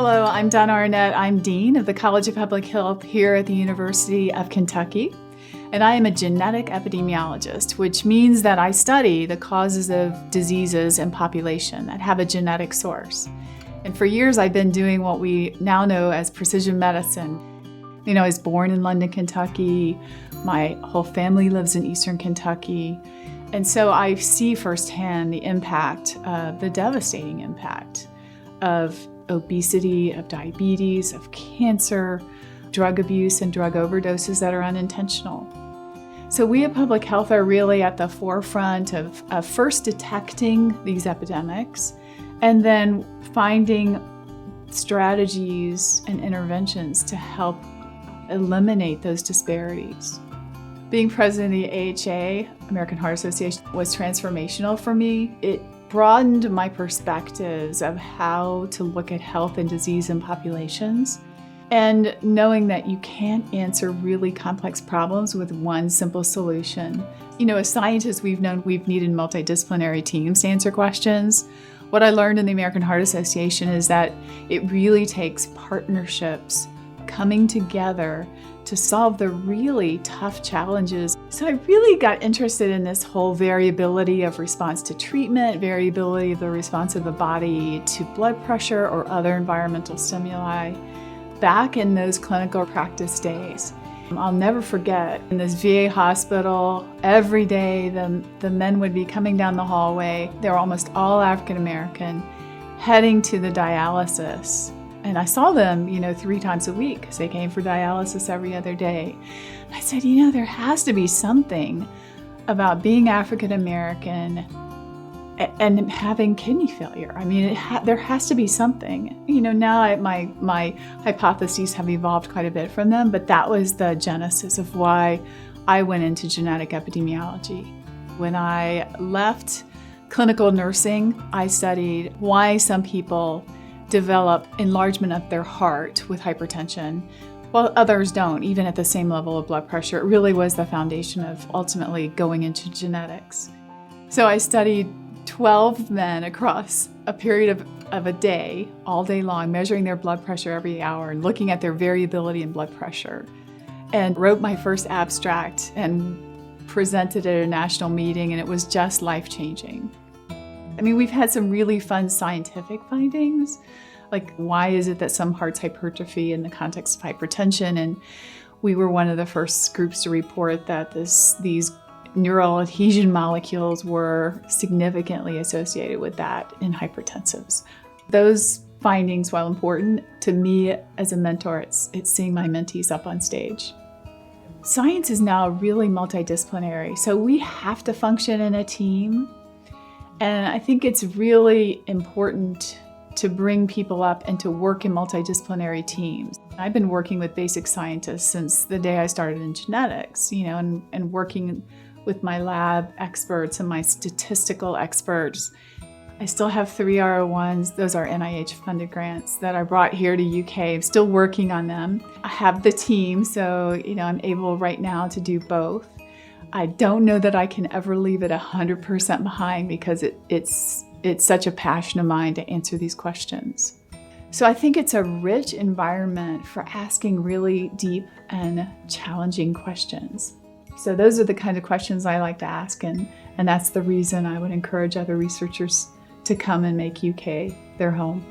Hello, I'm Donna Arnett. I'm Dean of the College of Public Health here at the University of Kentucky, and I am a genetic epidemiologist, which means that I study the causes of diseases in population that have a genetic source. And for years, I've been doing what we now know as precision medicine. You know, I was born in London, Kentucky. My whole family lives in Eastern Kentucky. And so I see firsthand the impact, the devastating impact of obesity, of diabetes, of cancer, drug abuse, and drug overdoses that are unintentional. So we at Public Health are really at the forefront of first detecting these epidemics and then finding strategies and interventions to help eliminate those disparities. Being president of the AHA, American Heart Association, was transformational for me. It broadened my perspectives of how to look at health and disease in populations, and knowing that you can't answer really complex problems with one simple solution. You know, as scientists, we've needed multidisciplinary teams to answer questions. What I learned in the American Heart Association is that it really takes partnerships coming together to solve the really tough challenges. So I really got interested in this whole variability of response to treatment, variability of the response of the body to blood pressure or other environmental stimuli back in those clinical practice days. I'll never forget, in this VA hospital, every day the men would be coming down the hallway. They were almost all African American, heading to the dialysis. And I saw them, 3 times a week because they came for dialysis every other day. And I said, there has to be something about being African American and having kidney failure. I mean, there has to be something. Now my hypotheses have evolved quite a bit from them, but that was the genesis of why I went into genetic epidemiology. When I left clinical nursing, I studied why some people develop enlargement of their heart with hypertension, while others don't, even at the same level of blood pressure. It really was the foundation of ultimately going into genetics. So I studied 12 men across a period of a day, all day long, measuring their blood pressure every hour and looking at their variability in blood pressure, and wrote my first abstract and presented at a national meeting, and it was just life-changing. I mean, we've had some really fun scientific findings, like why is it that some hearts hypertrophy in the context of hypertension? And we were one of the first groups to report that these neural adhesion molecules were significantly associated with that in hypertensives. Those findings, while important to me as a mentor, it's seeing my mentees up on stage. Science is now really multidisciplinary, so we have to function in a team. And I think it's really important to bring people up and to work in multidisciplinary teams. I've been working with basic scientists since the day I started in genetics, and working with my lab experts and my statistical experts. I still have 3 R01s. Those are NIH-funded grants that I brought here to UK. I'm still working on them. I have the team, so I'm able right now to do both. I don't know that I can ever leave it 100% behind because it's such a passion of mine to answer these questions. So I think it's a rich environment for asking really deep and challenging questions. So those are the kind of questions I like to ask, and that's the reason I would encourage other researchers to come and make UK their home.